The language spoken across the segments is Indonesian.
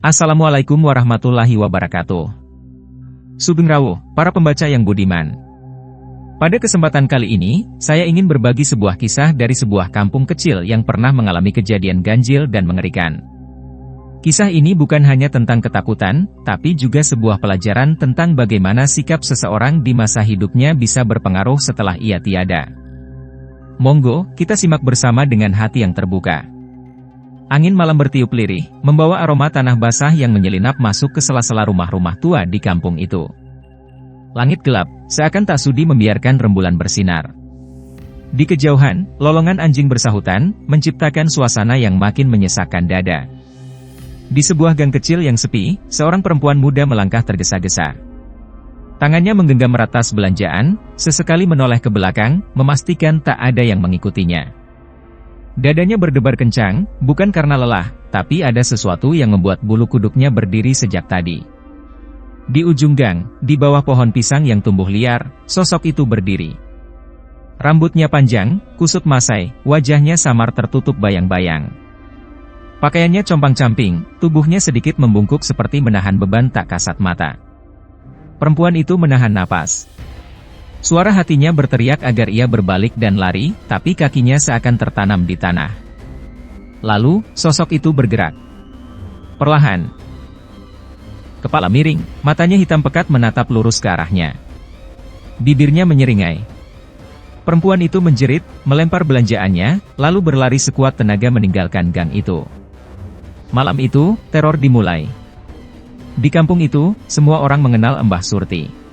Assalamualaikum warahmatullahi wabarakatuh. Sugeng Rawuh, para pembaca yang budiman. Pada kesempatan kali ini, saya ingin berbagi sebuah kisah dari sebuah kampung kecil yang pernah mengalami kejadian ganjil dan mengerikan. Kisah ini bukan hanya tentang ketakutan, tapi juga sebuah pelajaran tentang bagaimana sikap seseorang di masa hidupnya bisa berpengaruh setelah ia tiada. Monggo, kita simak bersama dengan hati yang terbuka. Angin malam bertiup lirih, membawa aroma tanah basah yang menyelinap masuk ke sela-sela rumah-rumah tua di kampung itu. Langit gelap, seakan tak sudi membiarkan rembulan bersinar. Di kejauhan, lolongan anjing bersahutan, menciptakan suasana yang makin menyesakkan dada. Di sebuah gang kecil yang sepi, seorang perempuan muda melangkah tergesa-gesa. Tangannya menggenggam ratas belanjaan, sesekali menoleh ke belakang, memastikan tak ada yang mengikutinya. Dadanya berdebar kencang, bukan karena lelah, tapi ada sesuatu yang membuat bulu kuduknya berdiri sejak tadi. Di ujung gang, di bawah pohon pisang yang tumbuh liar, sosok itu berdiri. Rambutnya panjang, kusut masai, wajahnya samar tertutup bayang-bayang. Pakaiannya compang-camping, tubuhnya sedikit membungkuk seperti menahan beban tak kasat mata. Perempuan itu menahan napas. Suara hatinya berteriak agar ia berbalik dan lari, tapi kakinya seakan tertanam di tanah. Lalu, sosok itu bergerak. Perlahan. Kepala miring, matanya hitam pekat menatap lurus ke arahnya. Bibirnya menyeringai. Perempuan itu menjerit, melempar belanjaannya, lalu berlari sekuat tenaga meninggalkan gang itu. Malam itu, teror dimulai. Di kampung itu, semua orang mengenal Mbah Surti.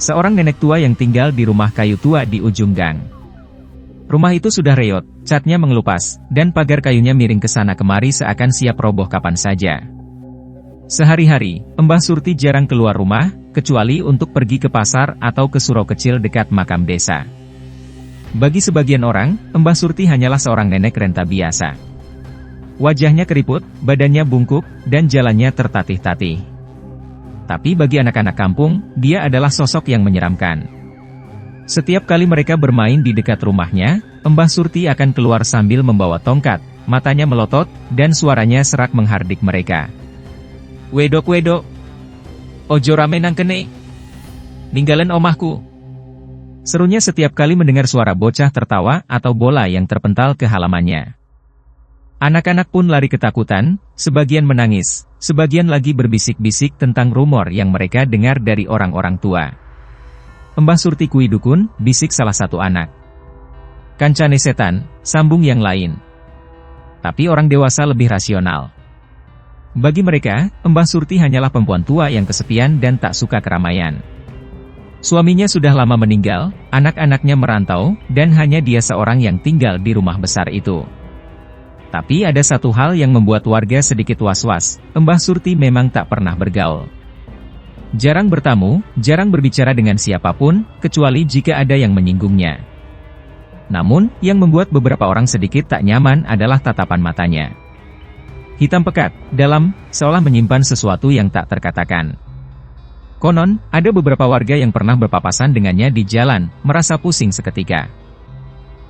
Seorang nenek tua yang tinggal di rumah kayu tua di ujung gang. Rumah itu sudah reot, catnya mengelupas, dan pagar kayunya miring ke sana kemari seakan siap roboh kapan saja. Sehari-hari, Mbah Surti jarang keluar rumah, kecuali untuk pergi ke pasar atau ke surau kecil dekat makam desa. Bagi sebagian orang, Mbah Surti hanyalah seorang nenek renta biasa. Wajahnya keriput, badannya bungkuk, dan jalannya tertatih-tatih. Tapi bagi anak-anak kampung, dia adalah sosok yang menyeramkan. Setiap kali mereka bermain di dekat rumahnya, Mbah Surti akan keluar sambil membawa tongkat, matanya melotot, dan suaranya serak menghardik mereka. Wedok-wedok, ojo rame nang kene, ninggalan omahku. Serunya setiap kali mendengar suara bocah tertawa atau bola yang terpental ke halamannya. Anak-anak pun lari ketakutan, sebagian menangis, sebagian lagi berbisik-bisik tentang rumor yang mereka dengar dari orang-orang tua. Mbah Surti kui dukun, bisik salah satu anak. Kancane setan, sambung yang lain. Tapi orang dewasa lebih rasional. Bagi mereka, Mbah Surti hanyalah perempuan tua yang kesepian dan tak suka keramaian. Suaminya sudah lama meninggal, anak-anaknya merantau, dan hanya dia seorang yang tinggal di rumah besar itu. Tapi ada satu hal yang membuat warga sedikit was-was, Mbah Surti memang tak pernah bergaul. Jarang bertamu, jarang berbicara dengan siapapun, kecuali jika ada yang menyinggungnya. Namun, yang membuat beberapa orang sedikit tak nyaman adalah tatapan matanya. Hitam pekat, dalam, seolah menyimpan sesuatu yang tak terkatakan. Konon, ada beberapa warga yang pernah berpapasan dengannya di jalan, merasa pusing seketika.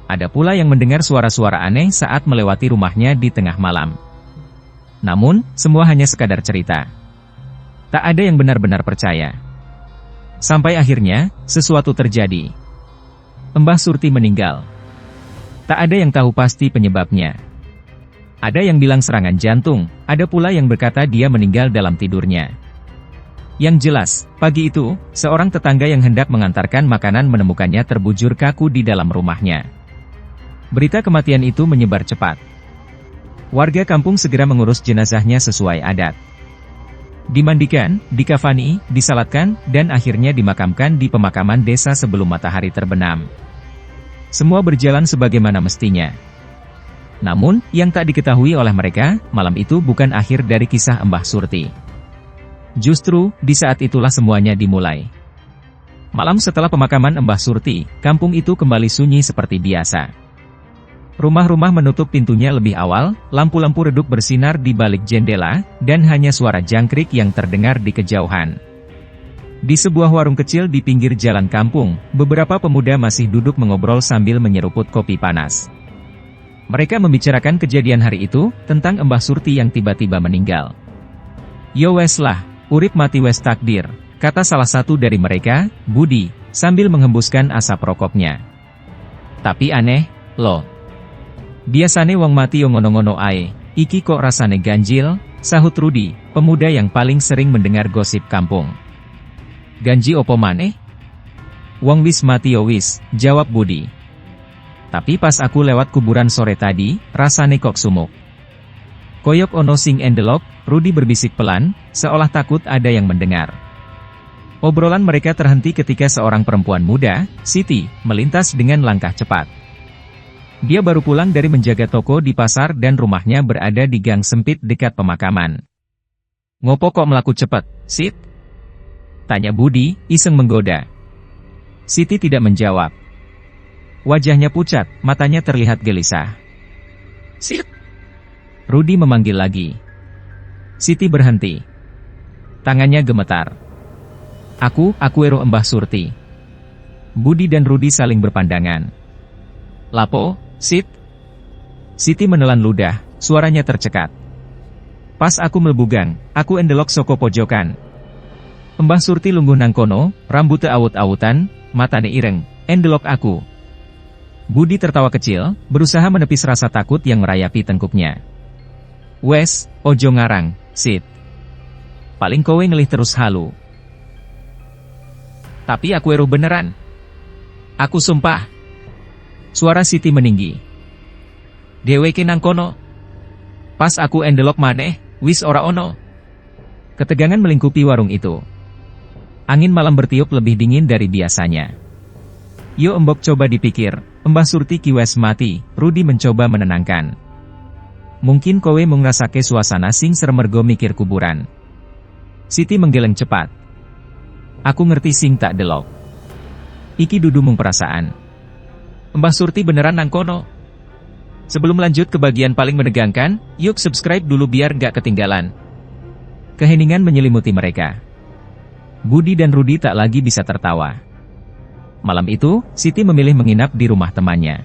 Ada pula yang mendengar suara-suara aneh saat melewati rumahnya di tengah malam. Namun, semua hanya sekadar cerita. Tak ada yang benar-benar percaya. Sampai akhirnya, sesuatu terjadi. Mbah Surti meninggal. Tak ada yang tahu pasti penyebabnya. Ada yang bilang serangan jantung, ada pula yang berkata dia meninggal dalam tidurnya. Yang jelas, pagi itu, seorang tetangga yang hendak mengantarkan makanan menemukannya terbujur kaku di dalam rumahnya. Berita kematian itu menyebar cepat. Warga kampung segera mengurus jenazahnya sesuai adat. Dimandikan, dikafani, disalatkan, dan akhirnya dimakamkan di pemakaman desa sebelum matahari terbenam. Semua berjalan sebagaimana mestinya. Namun, yang tak diketahui oleh mereka, malam itu bukan akhir dari kisah Mbah Surti. Justru, di saat itulah semuanya dimulai. Malam setelah pemakaman Mbah Surti, kampung itu kembali sunyi seperti biasa. Rumah-rumah menutup pintunya lebih awal, lampu-lampu redup bersinar di balik jendela, dan hanya suara jangkrik yang terdengar di kejauhan. Di sebuah warung kecil di pinggir jalan kampung, beberapa pemuda masih duduk mengobrol sambil menyeruput kopi panas. Mereka membicarakan kejadian hari itu, tentang Mbah Surti yang tiba-tiba meninggal. Yo wes lah, urip mati wes takdir, kata salah satu dari mereka, Budi, sambil menghembuskan asap rokoknya. Tapi aneh, loh. Biasane wong mati yo ngono-ngono ae, iki kok rasane ganjil, sahut Rudi, pemuda yang paling sering mendengar gosip kampung. Ganji opo maneh? Wong wis mati yo wis, jawab Budi. Tapi pas aku lewat kuburan sore tadi, rasane kok sumuk. Koyok ono sing endelok, Rudi berbisik pelan, seolah takut ada yang mendengar. Obrolan mereka terhenti ketika seorang perempuan muda, Siti, melintas dengan langkah cepat. Dia baru pulang dari menjaga toko di pasar dan rumahnya berada di gang sempit dekat pemakaman. Ngopo kok melaku cepet, Sit? Tanya Budi, iseng menggoda. Siti tidak menjawab. Wajahnya pucat, matanya terlihat gelisah. Sit! Rudi memanggil lagi. Siti berhenti. Tangannya gemetar. Aku ero Mbah Surti. Budi dan Rudi saling berpandangan. Lapo, Sit? Siti menelan ludah, suaranya tercekat. Pas aku mlebu gang, aku endelok soko pojokan. Mbah Surti lungguh nang kono, rambute awut-awutan, matane ireng, endelok aku. Budi tertawa kecil, berusaha menepis rasa takut yang merayapi tengkuknya. Wes, ojo ngarang, Sit. Paling kowe ngelih terus halu. Tapi aku ero beneran. Aku sumpah. Suara Siti meninggi. Dheweke nang kono. Pas aku endelok maneh, wis ora ono. Ketegangan melingkupi warung itu. Angin malam bertiup lebih dingin dari biasanya. Yo embok coba dipikir, Mbah Surti ki wes mati, Rudi mencoba menenangkan. Mungkin kowe mung ngrasake suasana sing serem mergo mikir kuburan. Siti menggeleng cepat. Aku ngerti sing tak delok. Iki dudu mung perasaan. Mbah Surti beneran nang kono. Sebelum lanjut ke bagian paling menegangkan, yuk subscribe dulu biar nggak ketinggalan. Keheningan menyelimuti mereka. Budi dan Rudi tak lagi bisa tertawa. Malam itu, Siti memilih menginap di rumah temannya.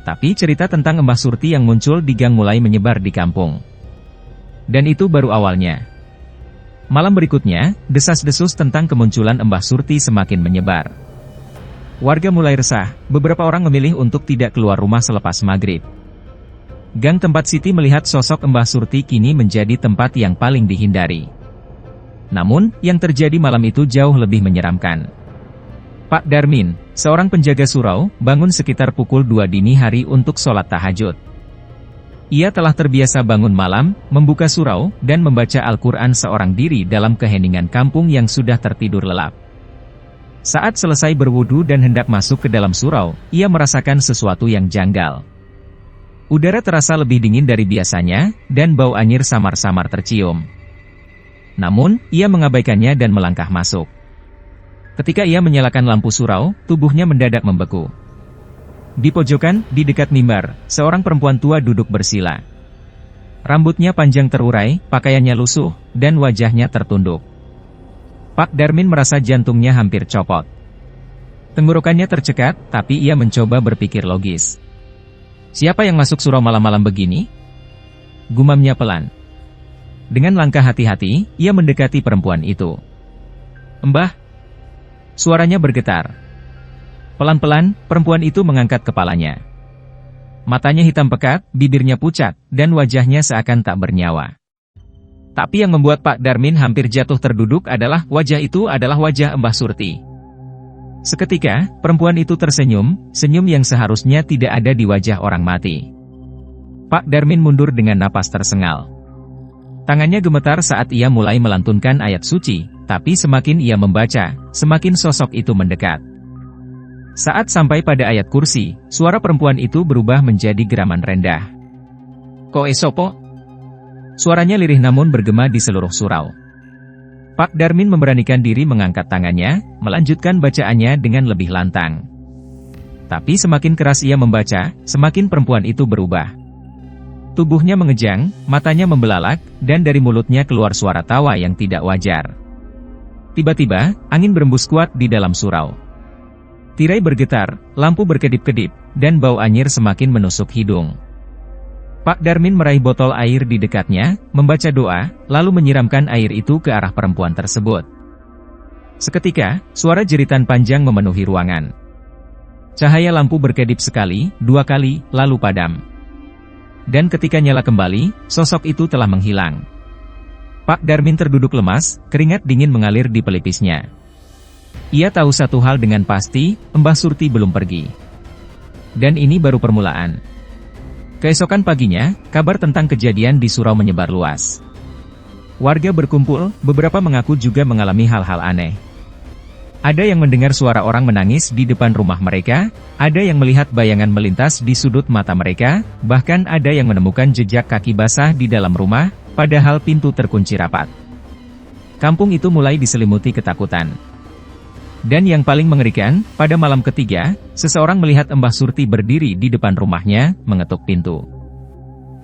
Tapi cerita tentang Mbah Surti yang muncul di gang mulai menyebar di kampung. Dan itu baru awalnya. Malam berikutnya, desas-desus tentang kemunculan Mbah Surti semakin menyebar. Warga mulai resah, beberapa orang memilih untuk tidak keluar rumah selepas maghrib. Gang tempat Siti melihat sosok Mbah Surti kini menjadi tempat yang paling dihindari. Namun, yang terjadi malam itu jauh lebih menyeramkan. Pak Darmin, seorang penjaga surau, bangun sekitar pukul 2 dini hari untuk sholat tahajud. Ia telah terbiasa bangun malam, membuka surau, dan membaca Al-Quran seorang diri dalam keheningan kampung yang sudah tertidur lelap. Saat selesai berwudu dan hendak masuk ke dalam surau, ia merasakan sesuatu yang janggal. Udara terasa lebih dingin dari biasanya, dan bau anyir samar-samar tercium. Namun, ia mengabaikannya dan melangkah masuk. Ketika ia menyalakan lampu surau, tubuhnya mendadak membeku. Di pojokan, di dekat mimbar, seorang perempuan tua duduk bersila. Rambutnya panjang terurai, pakaiannya lusuh, dan wajahnya tertunduk. Pak Darmin merasa jantungnya hampir copot. Tenggorokannya tercekat, tapi ia mencoba berpikir logis. Siapa yang masuk surau malam-malam begini? Gumamnya pelan. Dengan langkah hati-hati, ia mendekati perempuan itu. Mbah. Suaranya bergetar. Pelan-pelan, perempuan itu mengangkat kepalanya. Matanya hitam pekat, bibirnya pucat, dan wajahnya seakan tak bernyawa. Tapi yang membuat Pak Darmin hampir jatuh terduduk adalah wajah itu adalah wajah Mbah Surti. Seketika, perempuan itu tersenyum, senyum yang seharusnya tidak ada di wajah orang mati. Pak Darmin mundur dengan napas tersengal. Tangannya gemetar saat ia mulai melantunkan ayat suci, tapi semakin ia membaca, semakin sosok itu mendekat. Saat sampai pada ayat kursi, suara perempuan itu berubah menjadi geraman rendah. Koe sopo? Suaranya lirih namun bergema di seluruh surau. Pak Darmin memberanikan diri mengangkat tangannya, melanjutkan bacaannya dengan lebih lantang. Tapi semakin keras ia membaca, semakin perempuan itu berubah. Tubuhnya mengejang, matanya membelalak, dan dari mulutnya keluar suara tawa yang tidak wajar. Tiba-tiba, angin berembus kuat di dalam surau. Tirai bergetar, lampu berkedip-kedip, dan bau anyir semakin menusuk hidung. Pak Darmin meraih botol air di dekatnya, membaca doa, lalu menyiramkan air itu ke arah perempuan tersebut. Seketika, suara jeritan panjang memenuhi ruangan. Cahaya lampu berkedip sekali, 2 kali, lalu padam. Dan ketika nyala kembali, sosok itu telah menghilang. Pak Darmin terduduk lemas, keringat dingin mengalir di pelipisnya. Ia tahu satu hal dengan pasti, Mbah Surti belum pergi. Dan ini baru permulaan. Keesokan paginya, kabar tentang kejadian di surau menyebar luas. Warga berkumpul, beberapa mengaku juga mengalami hal-hal aneh. Ada yang mendengar suara orang menangis di depan rumah mereka, ada yang melihat bayangan melintas di sudut mata mereka, bahkan ada yang menemukan jejak kaki basah di dalam rumah, padahal pintu terkunci rapat. Kampung itu mulai diselimuti ketakutan. Dan yang paling mengerikan, pada malam ketiga, seseorang melihat Mbah Surti berdiri di depan rumahnya, mengetuk pintu.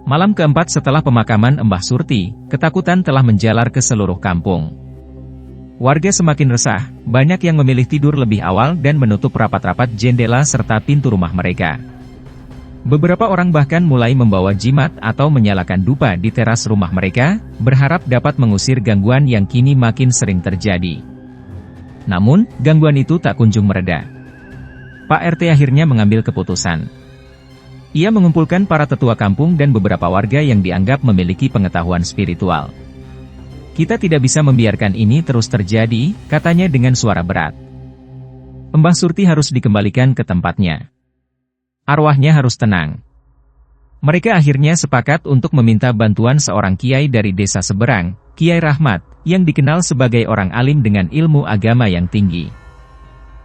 Malam keempat setelah pemakaman Mbah Surti, ketakutan telah menjalar ke seluruh kampung. Warga semakin resah, banyak yang memilih tidur lebih awal dan menutup rapat-rapat jendela serta pintu rumah mereka. Beberapa orang bahkan mulai membawa jimat atau menyalakan dupa di teras rumah mereka, berharap dapat mengusir gangguan yang kini makin sering terjadi. Namun, gangguan itu tak kunjung mereda. Pak RT akhirnya mengambil keputusan. Ia mengumpulkan para tetua kampung dan beberapa warga yang dianggap memiliki pengetahuan spiritual. Kita tidak bisa membiarkan ini terus terjadi, katanya dengan suara berat. Mbah Surti harus dikembalikan ke tempatnya. Arwahnya harus tenang. Mereka akhirnya sepakat untuk meminta bantuan seorang kiai dari desa seberang, Kiai Rahmat, yang dikenal sebagai orang alim dengan ilmu agama yang tinggi.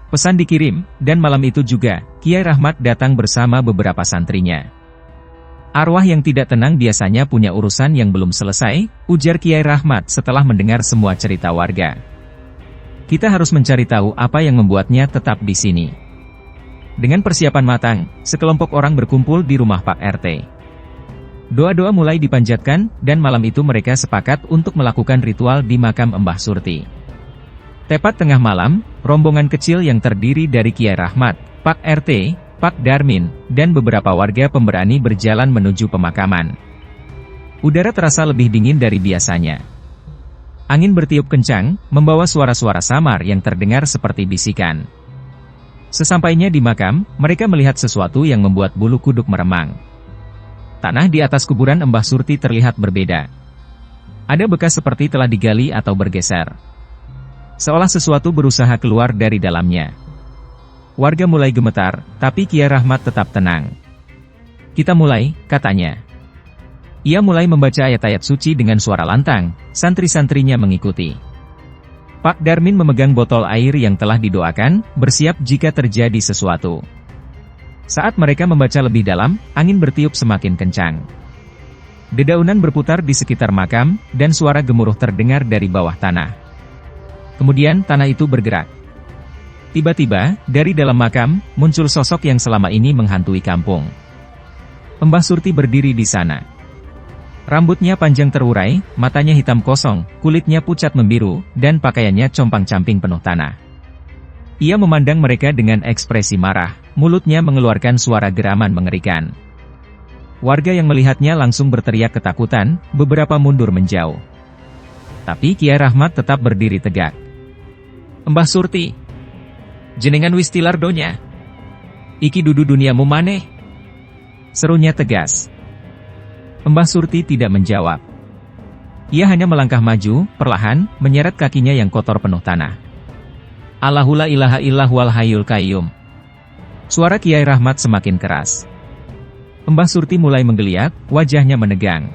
Pesan dikirim, dan malam itu juga, Kiai Rahmat datang bersama beberapa santrinya. Arwah yang tidak tenang biasanya punya urusan yang belum selesai, ujar Kiai Rahmat setelah mendengar semua cerita warga. Kita harus mencari tahu apa yang membuatnya tetap di sini. Dengan persiapan matang, sekelompok orang berkumpul di rumah Pak RT. Doa-doa mulai dipanjatkan, dan malam itu mereka sepakat untuk melakukan ritual di makam Mbah Surti. Tepat tengah malam, rombongan kecil yang terdiri dari Kiai Rahmat, Pak RT, Pak Darmin, dan beberapa warga pemberani berjalan menuju pemakaman. Udara terasa lebih dingin dari biasanya. Angin bertiup kencang, membawa suara-suara samar yang terdengar seperti bisikan. Sesampainya di makam, mereka melihat sesuatu yang membuat bulu kuduk meremang. Tanah di atas kuburan Mbah Surti terlihat berbeda. Ada bekas seperti telah digali atau bergeser. Seolah sesuatu berusaha keluar dari dalamnya. Warga mulai gemetar, tapi Kiai Rahmat tetap tenang. Kita mulai, katanya. Ia mulai membaca ayat-ayat suci dengan suara lantang, santri-santrinya mengikuti. Pak Darmin memegang botol air yang telah didoakan, bersiap jika terjadi sesuatu. Saat mereka membaca lebih dalam, angin bertiup semakin kencang. Dedaunan berputar di sekitar makam, dan suara gemuruh terdengar dari bawah tanah. Kemudian tanah itu bergerak. Tiba-tiba, dari dalam makam, muncul sosok yang selama ini menghantui kampung. Mbah Surti berdiri di sana. Rambutnya panjang terurai, matanya hitam kosong, kulitnya pucat membiru, dan pakaiannya compang-camping penuh tanah. Ia memandang mereka dengan ekspresi marah, mulutnya mengeluarkan suara geraman mengerikan. Warga yang melihatnya langsung berteriak ketakutan, beberapa mundur menjauh. Tapi Kiai Rahmat tetap berdiri tegak. Mbah Surti, jenengan wis tilar donya. Iki dudu duniamu maneh. Serunya tegas. Mbah Surti tidak menjawab. Ia hanya melangkah maju, perlahan, menyeret kakinya yang kotor penuh tanah. Allahu la ilaha illallahul hayyul qayyum. Suara Kiai Rahmat semakin keras. Mbah Surti mulai menggeliat, wajahnya menegang.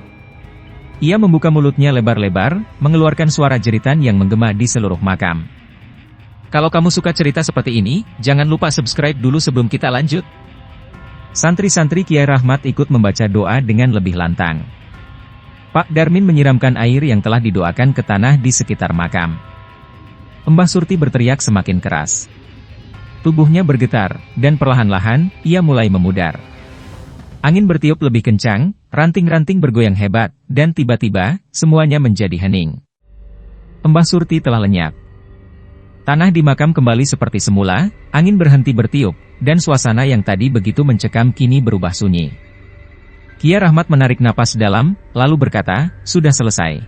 Ia membuka mulutnya lebar-lebar, mengeluarkan suara jeritan yang menggema di seluruh makam. Kalau kamu suka cerita seperti ini, jangan lupa subscribe dulu sebelum kita lanjut. Santri-santri Kiai Rahmat ikut membaca doa dengan lebih lantang. Pak Darmin menyiramkan air yang telah didoakan ke tanah di sekitar makam. Mbah Surti berteriak semakin keras. Tubuhnya bergetar, dan perlahan-lahan, ia mulai memudar. Angin bertiup lebih kencang, ranting-ranting bergoyang hebat, dan tiba-tiba, semuanya menjadi hening. Mbah Surti telah lenyap. Tanah di makam kembali seperti semula, angin berhenti bertiup, dan suasana yang tadi begitu mencekam kini berubah sunyi. Kia Rahmat menarik napas dalam, lalu berkata, "Sudah selesai."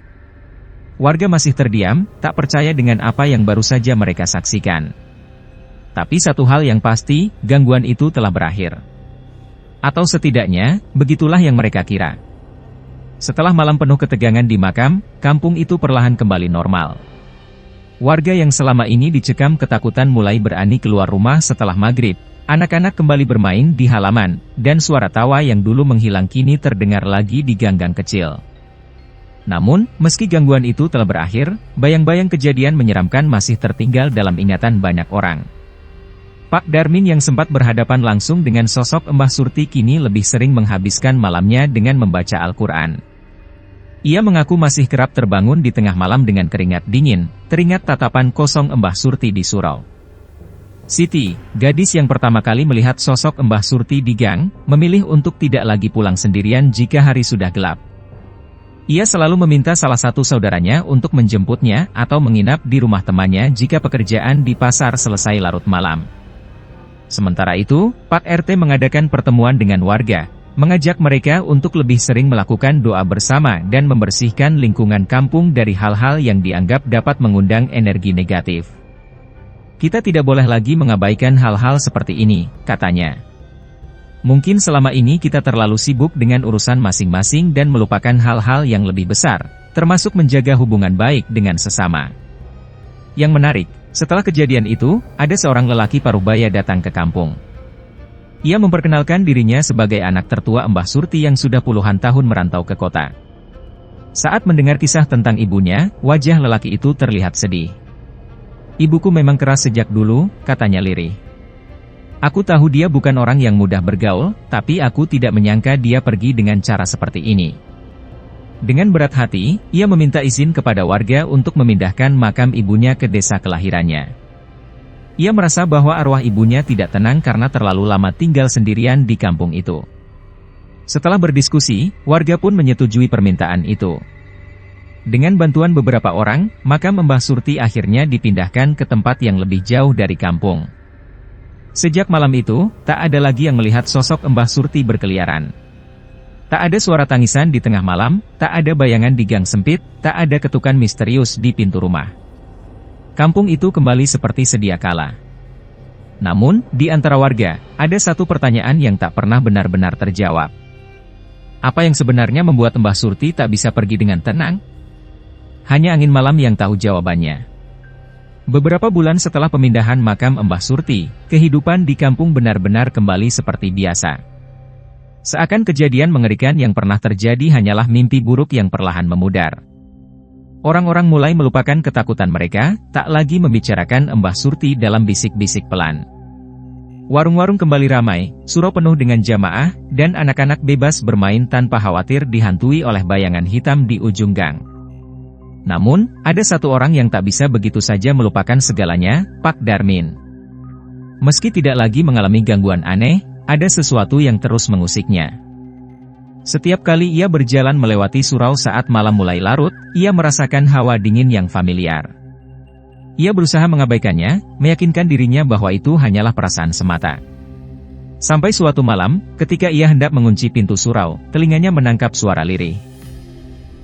Warga masih terdiam, tak percaya dengan apa yang baru saja mereka saksikan. Tapi satu hal yang pasti, gangguan itu telah berakhir. Atau setidaknya, begitulah yang mereka kira. Setelah malam penuh ketegangan di makam, kampung itu perlahan kembali normal. Warga yang selama ini dicekam ketakutan mulai berani keluar rumah setelah maghrib. Anak-anak kembali bermain di halaman, dan suara tawa yang dulu menghilang kini terdengar lagi di gang-gang kecil. Namun, meski gangguan itu telah berakhir, bayang-bayang kejadian menyeramkan masih tertinggal dalam ingatan banyak orang. Pak Darmin yang sempat berhadapan langsung dengan sosok Mbah Surti kini lebih sering menghabiskan malamnya dengan membaca Al-Quran. Ia mengaku masih kerap terbangun di tengah malam dengan keringat dingin, teringat tatapan kosong Mbah Surti di surau. Siti, gadis yang pertama kali melihat sosok Mbah Surti di gang, memilih untuk tidak lagi pulang sendirian jika hari sudah gelap. Ia selalu meminta salah satu saudaranya untuk menjemputnya atau menginap di rumah temannya jika pekerjaan di pasar selesai larut malam. Sementara itu, Pak RT mengadakan pertemuan dengan warga, mengajak mereka untuk lebih sering melakukan doa bersama dan membersihkan lingkungan kampung dari hal-hal yang dianggap dapat mengundang energi negatif. Kita tidak boleh lagi mengabaikan hal-hal seperti ini, katanya. Mungkin selama ini kita terlalu sibuk dengan urusan masing-masing dan melupakan hal-hal yang lebih besar, termasuk menjaga hubungan baik dengan sesama. Yang menarik, setelah kejadian itu, ada seorang lelaki parubaya datang ke kampung. Ia memperkenalkan dirinya sebagai anak tertua Mbah Surti yang sudah puluhan tahun merantau ke kota. Saat mendengar kisah tentang ibunya, wajah lelaki itu terlihat sedih. "Ibuku memang keras sejak dulu," katanya lirih. "Aku tahu dia bukan orang yang mudah bergaul, tapi aku tidak menyangka dia pergi dengan cara seperti ini." Dengan berat hati, ia meminta izin kepada warga untuk memindahkan makam ibunya ke desa kelahirannya. Ia merasa bahwa arwah ibunya tidak tenang karena terlalu lama tinggal sendirian di kampung itu. Setelah berdiskusi, warga pun menyetujui permintaan itu. Dengan bantuan beberapa orang, makam Mbah Surti akhirnya dipindahkan ke tempat yang lebih jauh dari kampung. Sejak malam itu, tak ada lagi yang melihat sosok Mbah Surti berkeliaran. Tak ada suara tangisan di tengah malam, tak ada bayangan di gang sempit, tak ada ketukan misterius di pintu rumah. Kampung itu kembali seperti sedia kala. Namun, di antara warga, ada satu pertanyaan yang tak pernah benar-benar terjawab. Apa yang sebenarnya membuat Mbah Surti tak bisa pergi dengan tenang? Hanya angin malam yang tahu jawabannya. Beberapa bulan setelah pemindahan makam Mbah Surti, kehidupan di kampung benar-benar kembali seperti biasa. Seakan kejadian mengerikan yang pernah terjadi hanyalah mimpi buruk yang perlahan memudar. Orang-orang mulai melupakan ketakutan mereka, tak lagi membicarakan Mbah Surti dalam bisik-bisik pelan. Warung-warung kembali ramai, surau penuh dengan jamaah, dan anak-anak bebas bermain tanpa khawatir dihantui oleh bayangan hitam di ujung gang. Namun, ada satu orang yang tak bisa begitu saja melupakan segalanya, Pak Darmin. Meski tidak lagi mengalami gangguan aneh, ada sesuatu yang terus mengusiknya. Setiap kali ia berjalan melewati surau saat malam mulai larut, ia merasakan hawa dingin yang familiar. Ia berusaha mengabaikannya, meyakinkan dirinya bahwa itu hanyalah perasaan semata. Sampai suatu malam, ketika ia hendak mengunci pintu surau, telinganya menangkap suara lirih.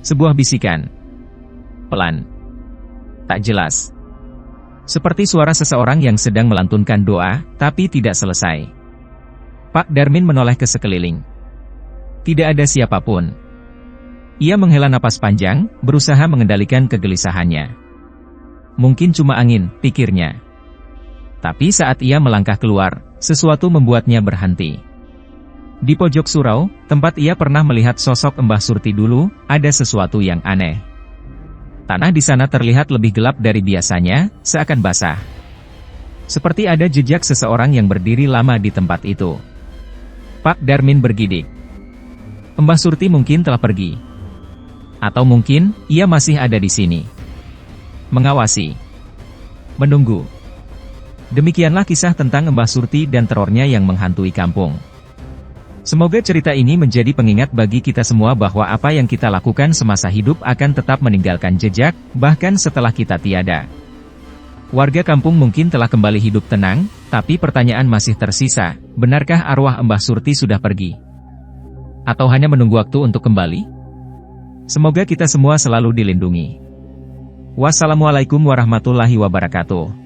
Sebuah bisikan. Pelan. Tak jelas. Seperti suara seseorang yang sedang melantunkan doa, tapi tidak selesai. Pak Darmin menoleh ke sekeliling. Tidak ada siapapun. Ia menghela napas panjang, berusaha mengendalikan kegelisahannya. Mungkin cuma angin, pikirnya. Tapi saat ia melangkah keluar, sesuatu membuatnya berhenti. Di pojok surau, tempat ia pernah melihat sosok Mbah Surti dulu, ada sesuatu yang aneh. Tanah di sana terlihat lebih gelap dari biasanya, seakan basah. Seperti ada jejak seseorang yang berdiri lama di tempat itu. Pak Darmin bergidik. Mbah Surti mungkin telah pergi. Atau mungkin, ia masih ada di sini. Mengawasi. Menunggu. Demikianlah kisah tentang Mbah Surti dan terornya yang menghantui kampung. Semoga cerita ini menjadi pengingat bagi kita semua bahwa apa yang kita lakukan semasa hidup akan tetap meninggalkan jejak, bahkan setelah kita tiada. Warga kampung mungkin telah kembali hidup tenang, tapi pertanyaan masih tersisa, benarkah arwah Mbah Surti sudah pergi? Atau hanya menunggu waktu untuk kembali? Semoga kita semua selalu dilindungi. Wassalamualaikum warahmatullahi wabarakatuh.